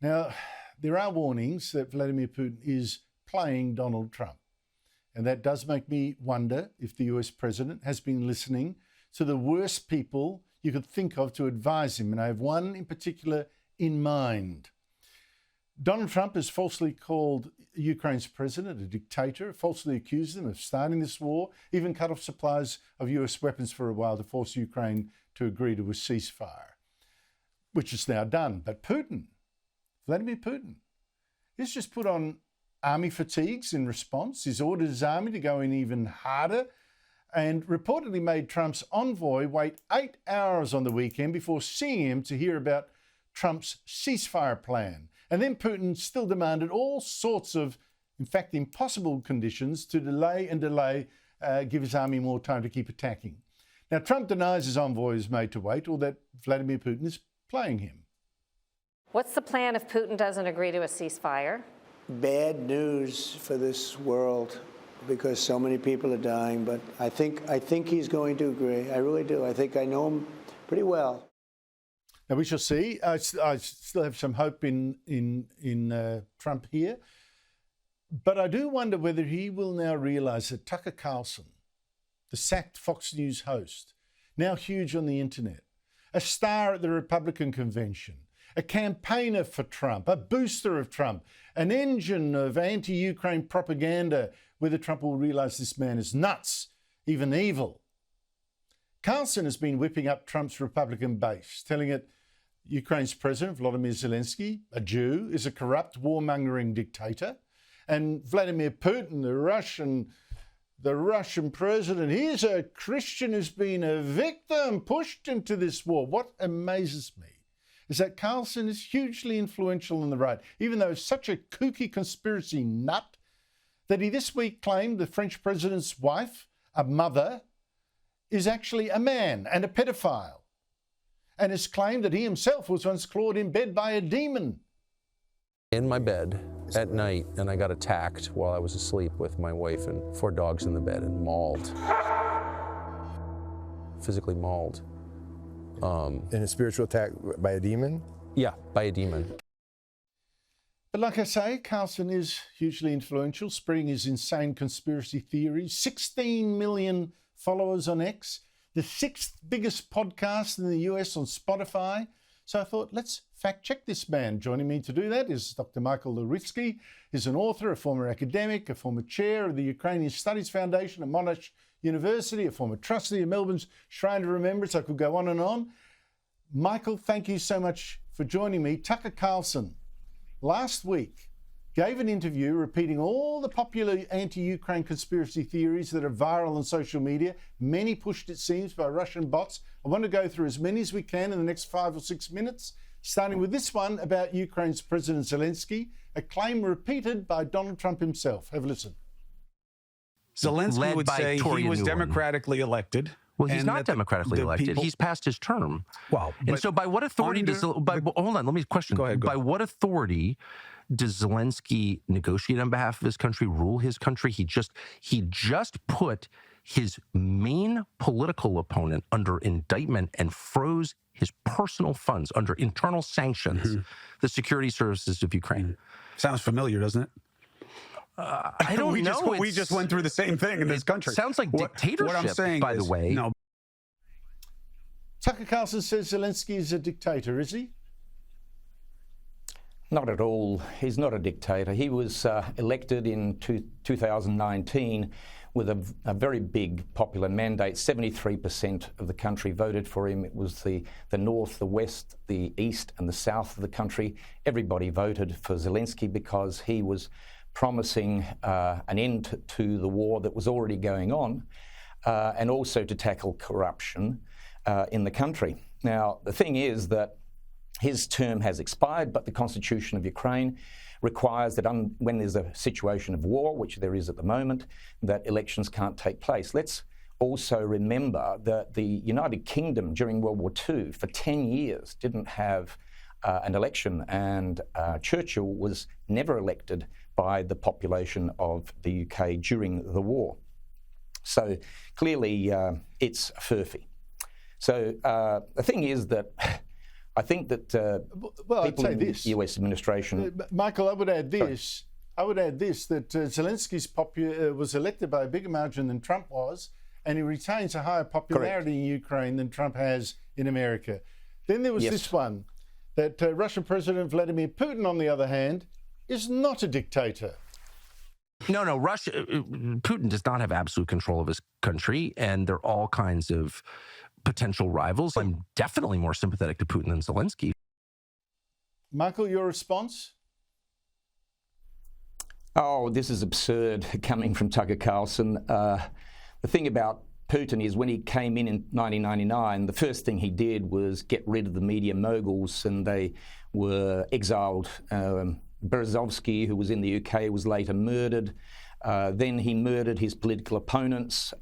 Now, there are warnings that Vladimir Putin is playing Donald Trump. And that does make me wonder if the US president has been listening to the worst people you could think of to advise him. And I have one in particular in mind. Donald Trump has falsely called Ukraine's president a dictator, falsely accused him of starting this war, even cut off supplies of US weapons for a while to force Ukraine to agree to a ceasefire, which is now done. But Putin, Vladimir Putin, he's just put on army fatigues in response. He's ordered his army to go in even harder and reportedly made Trump's envoy wait 8 hours on the weekend before seeing him to hear about Trump's ceasefire plan. And then Putin still demanded all sorts of, in fact, impossible conditions to give his army more time to keep attacking. Now, Trump denies his envoy is made to wait or that Vladimir Putin is playing him. What's the plan if Putin doesn't agree to a ceasefire? Bad news for this world because so many people are dying, but I think he's going to agree. I really do. I think I know him pretty well. Now, we shall see. I still have some hope in Trump here. But I do wonder whether he will now realise that Tucker Carlson, the sacked Fox News host, now huge on the internet, a star at the Republican convention, a campaigner for Trump, a booster of Trump, an engine of anti-Ukraine propaganda, whether Trump will realise this man is nuts, even evil. Carlson has been whipping up Trump's Republican base, telling it Ukraine's President Vladimir Zelensky, a Jew, is a corrupt, warmongering dictator. And Vladimir Putin, the Russian president, he's a Christian who's been a victim, pushed into this war. What amazes me is that Carlson is hugely influential on the right, even though he's such a kooky conspiracy nut that he this week claimed the French president's wife, a mother, is actually a man and a pedophile, and has claimed that he himself was once clawed in bed by a demon. In my bed at night, and I got attacked while I was asleep with my wife and 4 dogs in the bed and mauled, physically mauled. In a spiritual attack by a demon? Yeah, by a demon. But like I say, Carlson is hugely influential, spreading his insane conspiracy theories. 16 million followers on X, the 6th biggest podcast in the US on Spotify. So I thought, let's fact check this man. Joining me to do that is Dr. Michael Luritsky. He's an author, a former academic, a former chair of the Ukrainian Studies Foundation at Monash University, a former trustee of Melbourne's Shrine of Remembrance. I could go on and on. Michael, thank you so much for joining me. Tucker Carlson, last week, gave an interview repeating all the popular anti-Ukraine conspiracy theories that are viral on social media, many pushed, it seems, by Russian bots. I want to go through as many as we can in the next 5 or 6 minutes, starting with this one about Ukraine's President Zelensky, a claim repeated by Donald Trump himself. Have a listen. Zelensky would say he was democratically elected. Well, he's not democratically elected. He's passed his term. Well, and so by what authority does... hold on, let me question. Go ahead. By what authority does Zelensky negotiate on behalf of his country, rule his country? He just put his main political opponent under indictment and froze his personal funds under internal sanctions, the security services of Ukraine. Sounds familiar, doesn't it? I don't know. We just went through the same thing in this country. Sounds like dictatorship, what I'm saying by the way. No. Tucker Carlson says Zelensky is a dictator, is he? Not at all. He's not a dictator. He was elected in 2019 with a very big popular mandate. 73% of the country voted for him. It was the north, the west, the east and the south of the country. Everybody voted for Zelensky because he was promising an end to the war that was already going on and also to tackle corruption in the country. Now, the thing is that his term has expired, but the Constitution of Ukraine requires that when there's a situation of war, which there is at the moment, that elections can't take place. Let's also remember that the United Kingdom during World War II for 10 years didn't have an election, and Churchill was never elected by the population of the UK during the war. So clearly it's furphy. So the thing is that I think that people in the US administration... Michael, I would add this. I would add this, that Zelensky's was elected by a bigger margin than Trump was, and he retains a higher popularity in Ukraine than Trump has in America. Then there was this one, that Russian President Vladimir Putin, on the other hand, is not a dictator. No, Putin does not have absolute control of his country, and there are all kinds of potential rivals. I'm definitely more sympathetic to Putin than Zelensky. Michael, your response? Oh, this is absurd coming from Tucker Carlson. The thing about Putin is when he came in 1999, the first thing he did was get rid of the media moguls, and they were exiled. Berezovsky, who was in the UK, was later murdered. Then he murdered his political opponents,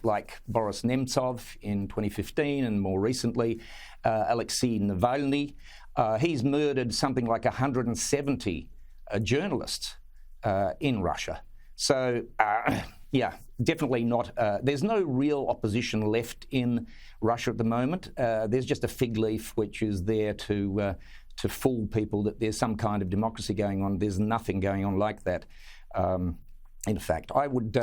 like Boris Nemtsov in 2015, and more recently, Alexei Navalny. He's murdered something like 170 journalists in Russia. So, yeah, definitely not. There's no real opposition left in Russia at the moment. There's just a fig leaf which is there to fool people that there's some kind of democracy going on. There's nothing going on like that. In fact, I would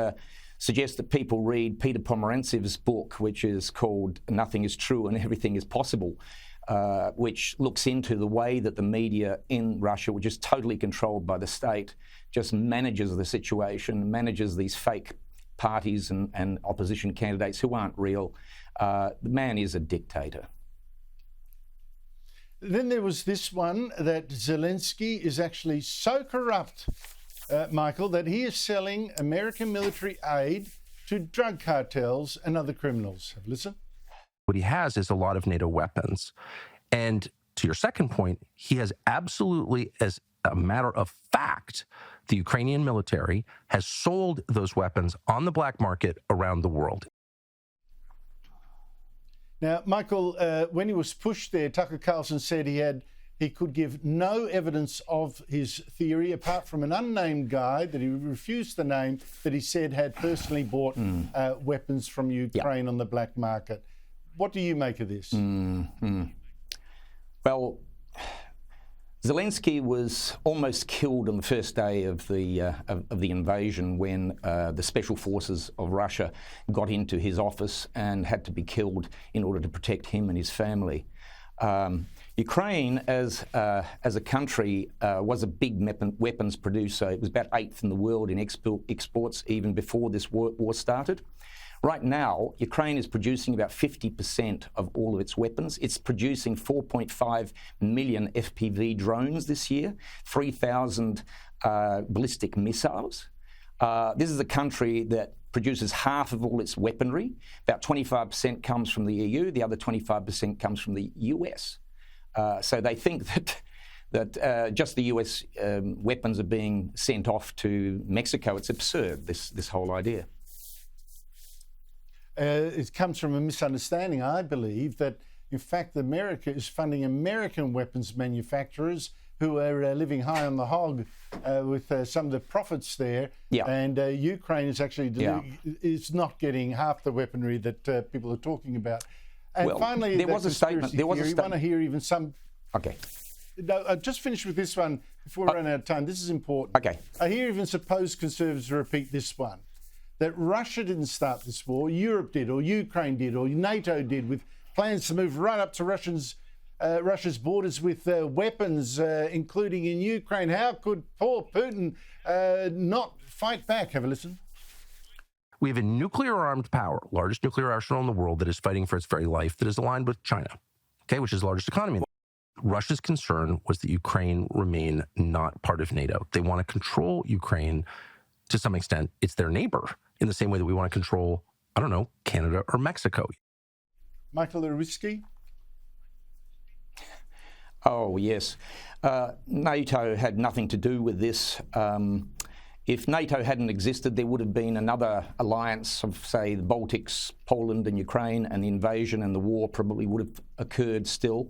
suggest that people read Peter Pomerantsev's book, which is called Nothing is True and Everything is Possible, which looks into the way that the media in Russia, which is totally controlled by the state, just manages the situation, manages these fake parties and opposition candidates who aren't real. The man is a dictator. Then there was this one that Zelensky is actually so corrupt, Michael, that he is selling American military aid to drug cartels and other criminals. Have a listen. What he has is a lot of NATO weapons. And to your second point, he has absolutely, as a matter of fact, the Ukrainian military has sold those weapons on the black market around the world. Now, Michael, when he was pushed there, Tucker Carlson said he could give no evidence of his theory apart from an unnamed guy that he refused to name, that he said had personally bought weapons from Ukraine on the black market. What do you make of this? Well, Zelensky was almost killed on the first day of the invasion when the special forces of Russia got into his office and had to be killed in order to protect him and his family. Ukraine, as a country, was a big weapons producer. It was about 8th in the world in exports even before this war started. Right now, Ukraine is producing about 50% of all of its weapons. It's producing 4.5 million FPV drones this year, 3,000 ballistic missiles. This is a country that produces half of all its weaponry. About 25% comes from the EU. The other 25% comes from the US. So they think that just the US weapons are being sent off to Mexico. It's absurd, this whole idea. It comes from a misunderstanding, I believe, that in fact America is funding American weapons manufacturers who are living high on the hog with some of the profits there. Yeah. And Ukraine is actually is not getting half the weaponry that people are talking about. And well, finally, there was a statement. There was a statement. You want to hear even some. Okay. No, I'll just finish with this one before we run out of time. This is important. Okay. I hear even supposed conservatives repeat this one, that Russia didn't start this war, Europe did, or Ukraine did, or NATO did, with plans to move right up to Russia's borders with weapons, including in Ukraine. How could poor Putin not fight back? Have a listen. We have a nuclear-armed power, largest nuclear arsenal in the world, that is fighting for its very life, that is aligned with China, okay, which is the largest economy. Russia's concern was that Ukraine remain not part of NATO. They want to control Ukraine to some extent. It's their neighbor, in the same way that we want to control, I don't know, Canada or Mexico. Michael Lewinsky? Oh, yes. NATO had nothing to do with this. If NATO hadn't existed, there would have been another alliance of, say, the Baltics, Poland and Ukraine, and the invasion and the war probably would have occurred still.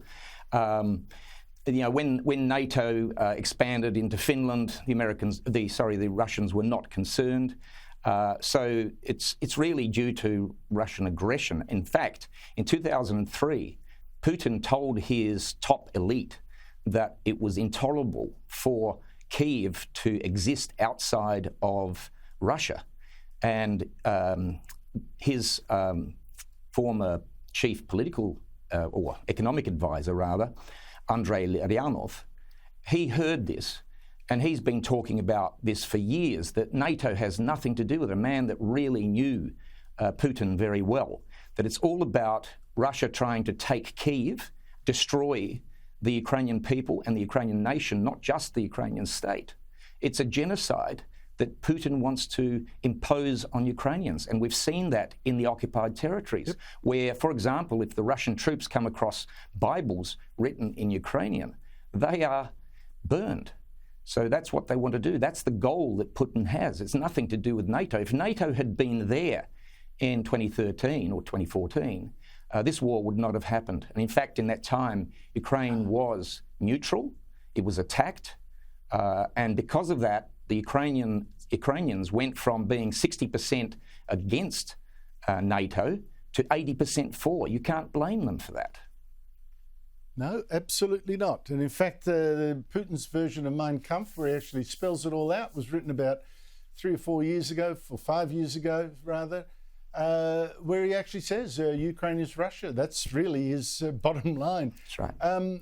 When NATO expanded into Finland, the Russians were not concerned. So it's really due to Russian aggression. In fact, in 2003, Putin told his top elite that it was intolerable for Kyiv to exist outside of Russia. And his former chief political or economic advisor, rather, Andrei Lyanov, he heard this, and he's been talking about this for years, that NATO has nothing to do with it. A man that really knew Putin very well, that it's all about Russia trying to take Kyiv, destroy the Ukrainian people and the Ukrainian nation, not just the Ukrainian state. It's a genocide that Putin wants to impose on Ukrainians. And we've seen that in the occupied territories, where, for example, if the Russian troops come across Bibles written in Ukrainian, they are burned. So that's what they want to do. That's the goal that Putin has. It's nothing to do with NATO. If NATO had been there in 2013 or 2014, this war would not have happened. And in fact, in that time, Ukraine was neutral. It was attacked. And because of that, the Ukrainians went from being 60% against NATO to 80% for. You can't blame them for that. No, absolutely not. And in fact, Putin's version of Mein Kampf, where he actually spells it all out, was written about 3 or 4 years ago, or 5 years ago, rather, where he actually says Ukraine is Russia. That's really his bottom line. That's right.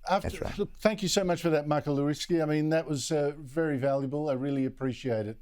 That's right. Look, thank you so much for that, Michael Lewinsky. I mean, that was very valuable. I really appreciate it.